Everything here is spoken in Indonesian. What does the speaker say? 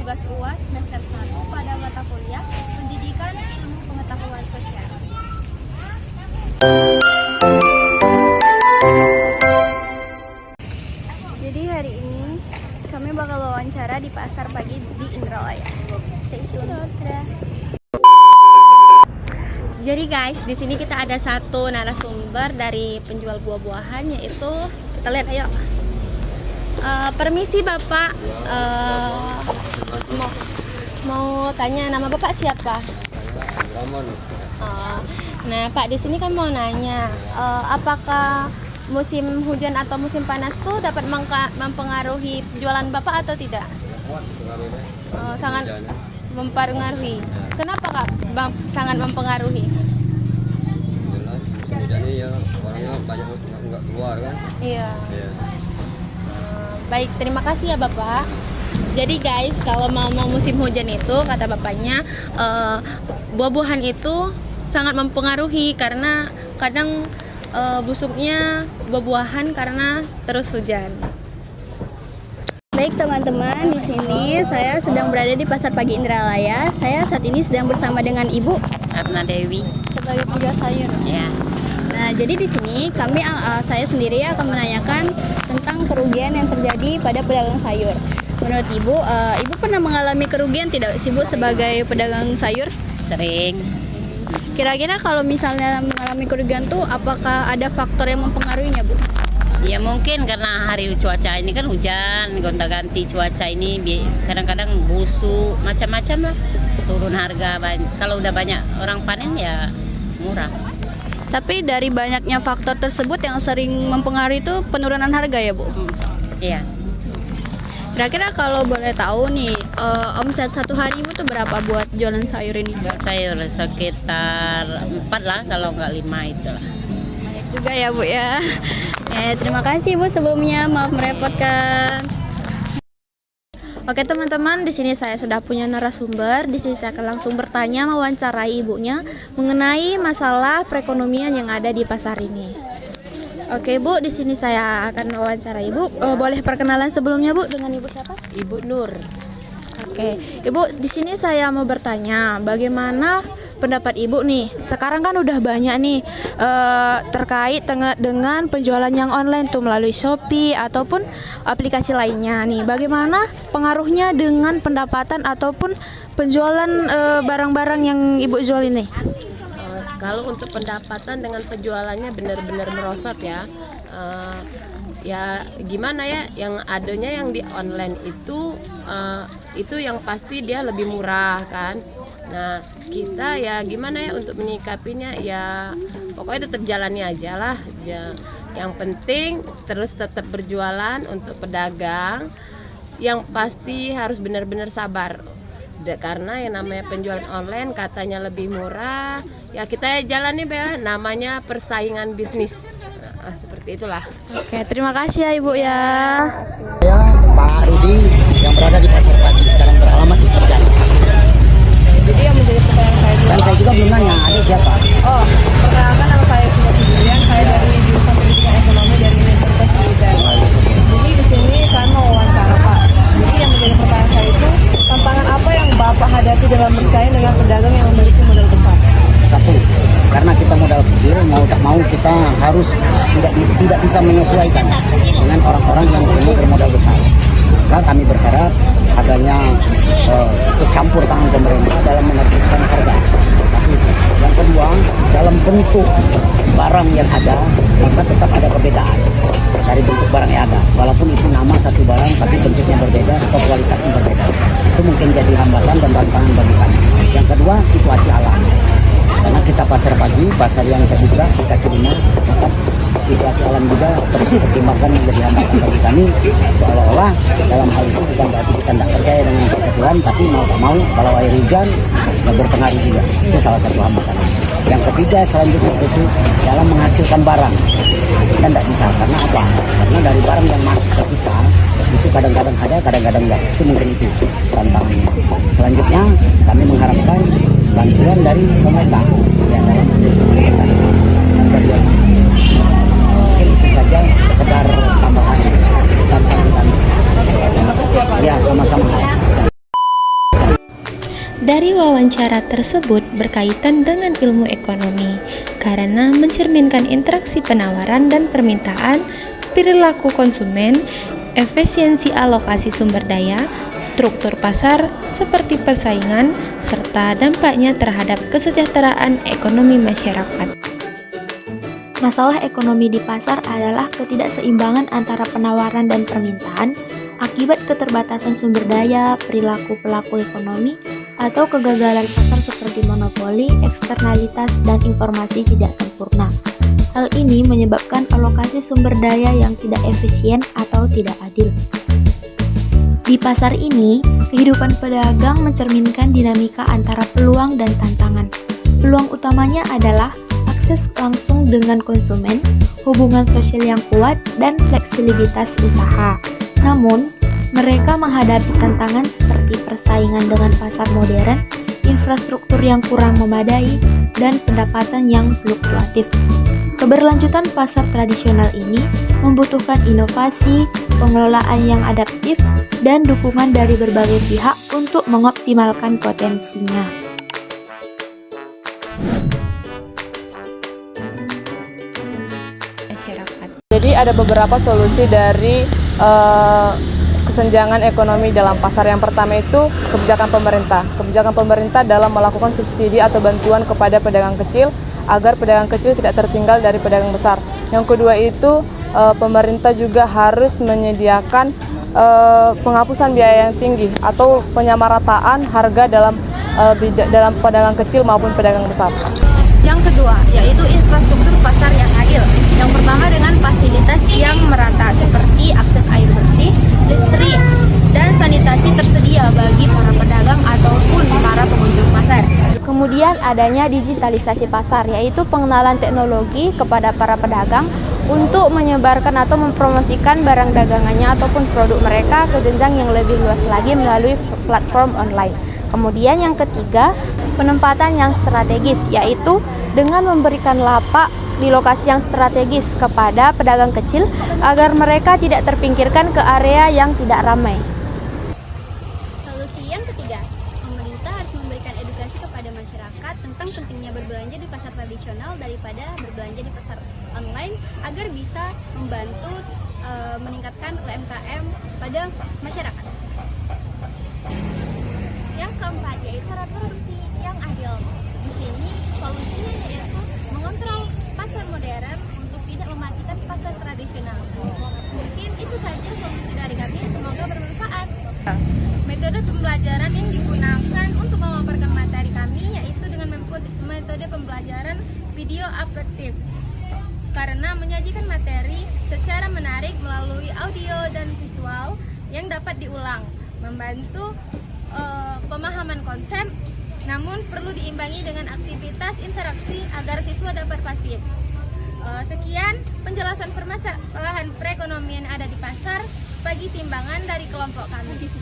tugas UAS semester 1 pada mata kuliah Pendidikan Ilmu Pengetahuan Sosial. Jadi hari ini kami bakal wawancara di pasar pagi di Indralaya. Stay tune. Jadi guys, di sini kita ada satu narasumber dari penjual buah-buahan, yaitu kita lihat, ayo. Permisi Bapak, mau tanya, nama Bapak siapa? Nah Pak, di sini kan mau nanya, apakah musim hujan atau musim panas tuh dapat mempengaruhi penjualan Bapak atau tidak? Sangat mempengaruhi. Kenapa Kak Bang sangat mempengaruhi? Jadi ya orangnya banyak nggak keluar kan? Iya. Baik, terima kasih ya Bapak. Jadi guys, kalau mau musim hujan itu kata bapaknya, buah-buahan itu sangat mempengaruhi karena kadang busuknya buah-buahan karena terus hujan. Baik teman-teman, di sini saya sedang berada di Pasar Pagi Indralaya. Saya saat ini sedang bersama dengan Ibu Ratna Dewi sebagai penjual sayur. ya. Nah, jadi di sini saya sendiri akan menanyakan tentang kerugian yang terjadi pada pedagang sayur. Menurut Ibu, Ibu pernah mengalami kerugian tidak sih Bu sebagai pedagang sayur? Sering Kira-kira kalau misalnya mengalami kerugian tuh apakah ada faktor yang mempengaruhinya Bu? ya, mungkin karena hari cuaca ini kan hujan, gonta-ganti cuaca ini kadang-kadang busuk, macam-macam lah, turun harga. Kalau udah banyak orang panen ya murah. Tapi dari banyaknya faktor tersebut yang sering mempengaruhi itu penurunan harga ya Bu? Iya. Kira-kira kalau boleh tahu nih, omset satu hari Ibu tuh berapa buat jualan sayur ini? Sayur sekitar 4 lah, kalau nggak 5 itulah. Baik juga ya Bu ya. Terima kasih Bu sebelumnya, maaf merepotkan. Oke teman-teman, di sini saya sudah punya narasumber. Di sini saya akan langsung bertanya, mewawancarai ibunya mengenai masalah perekonomian yang ada di pasar ini. Oke Bu, di sini saya akan mewawancarai Ibu. Boleh perkenalan sebelumnya Bu, dengan Ibu siapa? Ibu Nur. Oke, Ibu, di sini saya mau bertanya, bagaimana pendapat Ibu nih? Sekarang kan udah banyak nih terkait dengan penjualan yang online tuh melalui Shopee ataupun aplikasi lainnya nih. Bagaimana pengaruhnya dengan pendapatan ataupun penjualan barang-barang yang Ibu jual ini? Kalau untuk pendapatan dengan penjualannya benar-benar merosot ya. Ya gimana ya, yang adanya yang di online itu yang pasti dia lebih murah kan. Nah kita ya gimana ya untuk menyikapinya, ya pokoknya tetap jalani aja lah ya. Yang penting terus tetap berjualan untuk pedagang. Yang pasti harus benar-benar sabar, karena yang namanya penjualan online katanya lebih murah, ya kita jalani ya, namanya persaingan bisnis. Nah, seperti itulah. Oke, terima kasih ya Ibu ya. Saya Pak Rudi yang berada di Pasar Pagi, sekarang beralamat di Serjana. Jadi yang menjadi pertanyaan saya juga, Dan saya juga belum nanya, adik siapa? perkenalkan nama saya Sinta Sendirian, saya dari jurusan Pendidikan Ekonomi dari Universitas Sriwijaya. Jadi di sini saya mau wawancara Pak. Jadi yang menjadi pertanyaan saya itu, tantangan apa yang Bapak hadapi dalam bersaing dengan pedagang yang memiliki modal besar? Satu, karena kita modal kecil, mau tak mau kita harus tidak bisa menyesuaikan dengan orang-orang yang bermodal besar. Maka kami berharap adanya campur tangan pemerintah dalam menertibkan harga. Satu. Yang kedua, dalam bentuk barang yang ada, maka tetap ada perbedaan dari bentuk barang yang ada. Walaupun itu nama satu barang, tapi bentuknya berbeda atau kualitasnya berbeda. Itu mungkin jadi hambatan dan tantangan bagi kami. Yang kedua, situasi alam. Karena kita pasar pagi, pasar yang terbuka, kita terima, maka situasi alam juga pertimbangkan menjadi hambatan bagi kami. Seolah-olah dalam hal itu bukan berarti kita tidak percaya dengan kesatuan, tapi mau tak mau kalau air hujan berpengaruh juga. Itu salah satu hambatan. Yang ketiga selanjutnya itu dalam menghasilkan barang. Kita tidak bisa, karena apa? Karena dari barang yang masuk ke kita itu kadang-kadang ada, kadang-kadang enggak. Itu mungkin itu tantangannya. Selanjutnya kami mengharapkan bantuan dari pemerintah ya dalam mendeskripsikan bantuan. Mungkin itu saja sekedar tambahan tantangan kami. Terima kasih ya Pak. Ya, sama-sama. Dari wawancara tersebut berkaitan dengan ilmu ekonomi karena mencerminkan interaksi penawaran dan permintaan, perilaku konsumen, efisiensi alokasi sumber daya, struktur pasar seperti persaingan, serta dampaknya terhadap kesejahteraan ekonomi masyarakat. Masalah ekonomi di pasar adalah ketidakseimbangan antara penawaran dan permintaan akibat keterbatasan sumber daya, perilaku pelaku ekonomi, atau kegagalan pasar seperti monopoli, eksternalitas, dan informasi tidak sempurna. Hal ini menyebabkan alokasi sumber daya yang tidak efisien atau tidak adil. Di pasar ini, kehidupan pedagang mencerminkan dinamika antara peluang dan tantangan. Peluang utamanya adalah akses langsung dengan konsumen, hubungan sosial yang kuat, dan fleksibilitas usaha. Namun, mereka menghadapi tantangan seperti persaingan dengan pasar modern, infrastruktur yang kurang memadai, dan pendapatan yang fluktuatif. Keberlanjutan pasar tradisional ini membutuhkan inovasi, pengelolaan yang adaptif, dan dukungan dari berbagai pihak untuk mengoptimalkan potensinya. Masyarakat. Jadi ada beberapa solusi dari kesenjangan ekonomi dalam pasar. Yang pertama itu kebijakan pemerintah. Kebijakan pemerintah dalam melakukan subsidi atau bantuan kepada pedagang kecil agar pedagang kecil tidak tertinggal dari pedagang besar. Yang kedua itu pemerintah juga harus menyediakan penghapusan biaya yang tinggi atau penyamarataan harga dalam pedagang kecil maupun pedagang besar. Yang kedua, yaitu infrastruktur pasar yang adil. Yang pertama dengan fasilitas yang merata seperti akses air bersih, listrik, dan sanitasi tersedia bagi para pedagang ataupun para pengunjung pasar. Kemudian adanya digitalisasi pasar, yaitu pengenalan teknologi kepada para pedagang untuk menyebarkan atau mempromosikan barang dagangannya ataupun produk mereka ke jenjang yang lebih luas lagi melalui platform online. Kemudian yang ketiga, penempatan yang strategis, yaitu dengan memberikan lapak di lokasi yang strategis kepada pedagang kecil agar mereka tidak terpinggirkan ke area yang tidak ramai. Solusi yang ketiga, pemerintah harus memberikan edukasi kepada masyarakat tentang pentingnya berbelanja di pasar tradisional daripada berbelanja di pasar online agar bisa membantu meningkatkan UMKM pada masyarakat. Yang keempat yaitu reproduksi yang adil. Di sini solusinya yaitu mengontrol pasar modern untuk tidak mematikan pasar tradisional. Mungkin itu saja solusi dari kami, semoga bermanfaat. Metode pembelajaran yang digunakan untuk memaparkan materi kami yaitu dengan metode pembelajaran video aperatif, karena menyajikan materi secara menarik melalui audio dan visual yang dapat diulang, membantu pemahaman konsep, namun perlu diimbangi dengan aktivitas interaksi agar siswa dapat pasif. Sekian penjelasan permasalahan perekonomian ada di pasar bagi timbangan dari kelompok kami.